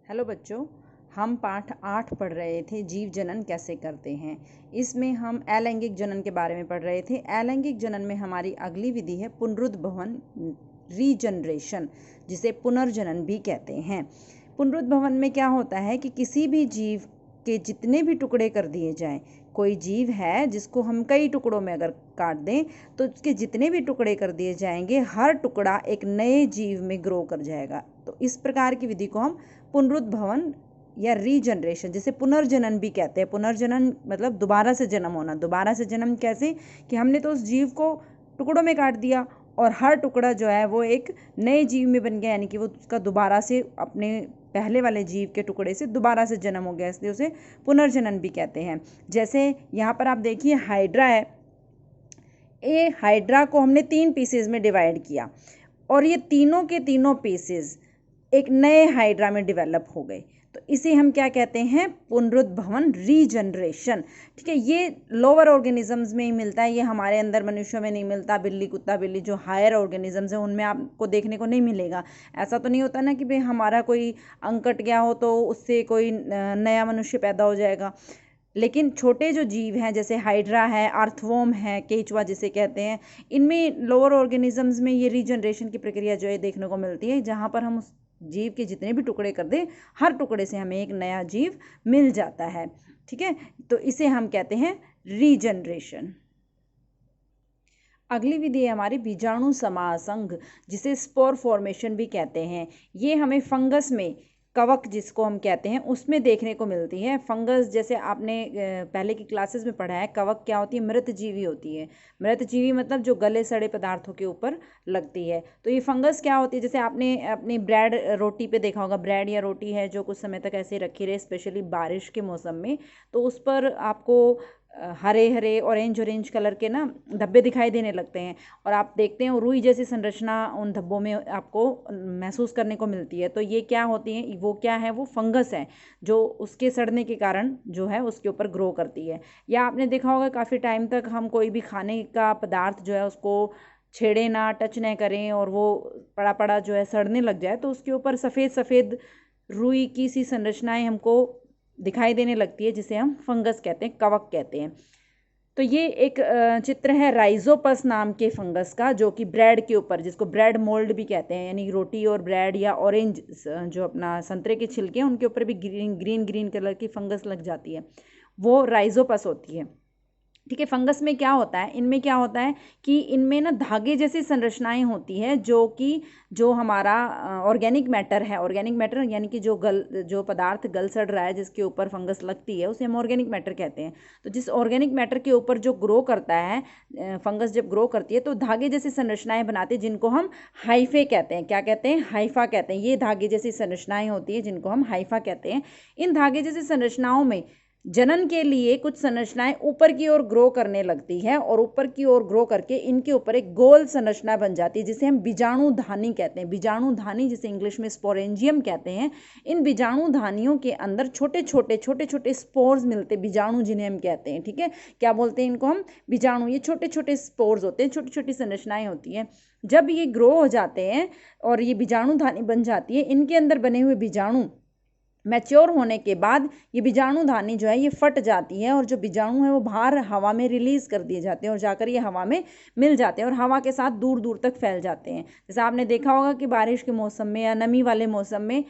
Hello बच्चों, हम पाठ 8 पढ़ रहे थे जीव जनन कैसे करते हैं। इसमें हम अलैंगिक जनन के बारे में पढ़ रहे थे। अलैंगिक जनन में हमारी अगली विधि है पुनरुद्भवन, रीजनरेशन, जिसे पुनर्जनन भी कहते हैं। पुनरुद्भवन में क्या होता है कि किसी भी जीव के जितने भी टुकड़े कर दिए जाएं, कोई जीव है जिसको हम कई टुकड़ों में अगर काट दें तो उसके जितने भी टुकड़े कर दिए जाएंगे, हर टुकड़ा एक नए जीव में ग्रो कर जाएगा। तो इस प्रकार की विधि को हम पुनरुद्भवन या रीजनरेशन, जिसे पुनर्जनन भी कहते हैं। पुनर्जनन मतलब दोबारा से जन्म होना। दोबारा से जन्म कैसे कि हमने तो उस जीव को टुकड़ों में काट दिया और हर टुकड़ा जो है वो एक नए जीव में बन गया, यानी कि वो उसका दोबारा से अपने पहले वाले जीव के टुकड़े से दोबारा से जन्म हो गया, इसलिए उसे पुनर्जनन भी कहते हैं। जैसे यहाँ पर आप देखिए हाइड्रा है। ये हाइड्रा को हमने 3 पीसेज में डिवाइड किया और ये तीनों के तीनों पीसेज एक नए हाइड्रा में डेवलप हो गए। तो इसे हम क्या कहते हैं? पुनरुद्भवन, रीजनरेशन। ठीक है, ये लोअर ऑर्गेनिजम्स में ही मिलता है, ये हमारे अंदर मनुष्यों में नहीं मिलता। बिल्ली, कुत्ता, बिल्ली जो हायर ऑर्गेनिजम्स हैं उनमें आपको देखने को नहीं मिलेगा। ऐसा तो नहीं होता ना कि भाई हमारा कोई अंग कट गया हो तो उससे कोई नया मनुष्य पैदा हो जाएगा। लेकिन छोटे जो जीव हैं जैसे हाइड्रा है, अर्थवॉर्म है, केचुआ जिसे कहते हैं, इनमें लोअर ऑर्गेनिजम्स में ये रीजनरेशन की प्रक्रिया जो है देखने को मिलती है, जहाँ पर हम उस जीव के जितने भी टुकड़े कर दें, हर टुकड़े से हमें एक नया जीव मिल जाता है। ठीक है, तो इसे हम कहते हैं रीजनरेशन। अगली विधि है हमारी बीजाणु समासंग, जिसे स्पोर फॉर्मेशन भी कहते हैं। ये हमें फंगस में, कवक जिसको हम कहते हैं, उसमें देखने को मिलती है। फंगस जैसे आपने पहले की क्लासेस में पढ़ा है, कवक क्या होती है? मृतजीवी होती है। मृतजीवी मतलब जो गले सड़े पदार्थों के ऊपर लगती है। तो ये फंगस क्या होती है? जैसे आपने अपनी ब्रेड रोटी पे देखा होगा, ब्रेड या रोटी है जो कुछ समय तक ऐसे रखी रहे, स्पेशली बारिश के मौसम में, तो उस पर आपको हरे हरे ऑरेंज कलर के ना धब्बे दिखाई देने लगते हैं और आप देखते हैं रुई जैसी संरचना उन धब्बों में आपको महसूस करने को मिलती है। तो ये क्या होती है? वो क्या है? वो फंगस है जो उसके सड़ने के कारण जो है उसके ऊपर ग्रो करती है। या आपने देखा होगा काफ़ी टाइम तक हम कोई भी खाने का पदार्थ जो है उसको छेड़े ना, टच ना करें और वो पड़ा पड़ा जो है सड़ने लग जाए, तो उसके ऊपर सफ़ेद सफ़ेद रुई की सी संरचनाएं हमको दिखाई देने लगती है, जिसे हम फंगस कहते हैं, कवक कहते हैं। तो ये एक चित्र है राइजोपस नाम के फंगस का, जो कि ब्रेड के ऊपर, जिसको ब्रेड मोल्ड भी कहते हैं, यानी रोटी और ब्रेड या ऑरेंज जो अपना संतरे के छिलके हैं उनके ऊपर भी ग्रीन कलर की फंगस लग जाती है, वो राइजोपस होती है। ठीक है, फंगस में क्या होता है? इनमें क्या होता है कि इनमें ना धागे जैसी संरचनाएं होती हैं, जो हमारा ऑर्गेनिक मैटर है। ऑर्गेनिक मैटर यानी कि जो पदार्थ गल सड़ रहा है जिसके ऊपर फंगस लगती है, उसे हम ऑर्गेनिक मैटर कहते हैं। तो जिस ऑर्गेनिक मैटर के ऊपर जो ग्रो करता है, फंगस जब ग्रो करती है तो धागे जैसी संरचनाएं बनाती है, जिनको हम हाइफे कहते हैं। क्या कहते हैं? हाइफा कहते हैं। ये धागे जैसी संरचनाएं होती है जिनको हम हाइफा कहते हैं। इन धागे जैसी संरचनाओं में जनन के लिए कुछ संरचनाएं ऊपर की ओर ग्रो करने लगती है और ऊपर की ओर ग्रो करके इनके ऊपर एक गोल संरचना बन जाती है, जिसे हम बीजाणुधानी कहते हैं। बीजाणुधानी, जिसे इंग्लिश में स्पोरेंजियम कहते हैं। इन बीजाणुधानियों के अंदर छोटे छोटे स्पोर्स मिलते हैं, बीजाणु जिन्हें हम कहते हैं। ठीक है, क्या बोलते हैं इनको हम? बीजाणु। ये छोटे छोटे स्पोर्स होते हैं, छोटी छोटी संरचनाएं होती हैं। जब ये ग्रो हो जाते हैं और ये बीजाणुधानी बन जाती है, इनके अंदर बने हुए बीजाणु मैच्योर होने के बाद ये बीजाणुधानी जो है ये फट जाती है और जो बीजाणु है वो बाहर हवा में रिलीज कर दिए जाते हैं और जाकर ये हवा में मिल जाते हैं और हवा के साथ दूर दूर तक फैल जाते हैं। जैसे आपने देखा होगा कि बारिश के मौसम में या नमी वाले मौसम में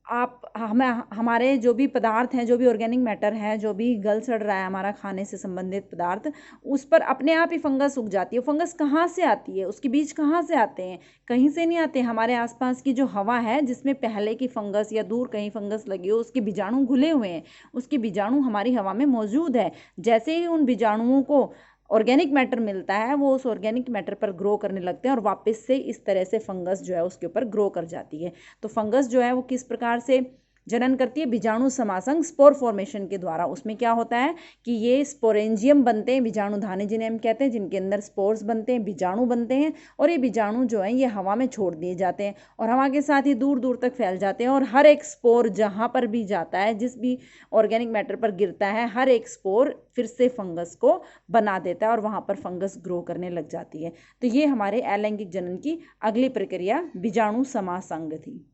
हमारे जो भी पदार्थ हैं, जो भी ऑर्गेनिक मैटर है, जो भी गल सड़ रहा है हमारा खाने से संबंधित पदार्थ, उस पर अपने आप ही फंगस उग जाती है। फंगस कहाँ से आती है? उसके बीज कहाँ से आते हैं? कहीं से नहीं आते। हमारे आसपास की जो हवा है जिसमें पहले की फंगस या दूर कहीं फंगस लगी हो, उसके बीजाणु घुले हुए हैं, उसके बीजाणु हमारी हवा में मौजूद है। जैसे ही उन बीजाणुओं को ऑर्गेनिक मैटर मिलता है, वो उस ऑर्गेनिक मैटर पर ग्रो करने लगते हैं और वापस से इस तरह से फंगस जो है उसके ऊपर ग्रो कर जाती है। तो फंगस जो है वो किस प्रकार से जनन करती है? बीजाणु समासंग, स्पोर फॉर्मेशन के द्वारा। उसमें क्या होता है कि ये स्पोरेंजियम बनते हैं, बीजाणुधानी जिन्हें हम कहते हैं, जिनके अंदर स्पोर्स बनते हैं, बीजाणु बनते हैं और ये बीजाणु जो है ये हवा में छोड़ दिए जाते हैं और हवा के साथ ही दूर दूर तक फैल जाते हैं और हर एक स्पोर जहाँ पर भी जाता है, जिस भी ऑर्गेनिक मैटर पर गिरता है, हर एक स्पोर फिर से फंगस को बना देता है और वहाँ पर फंगस ग्रो करने लग जाती है। तो ये हमारे अलैंगिक जनन की अगली प्रक्रिया बीजाणु समासंग थी।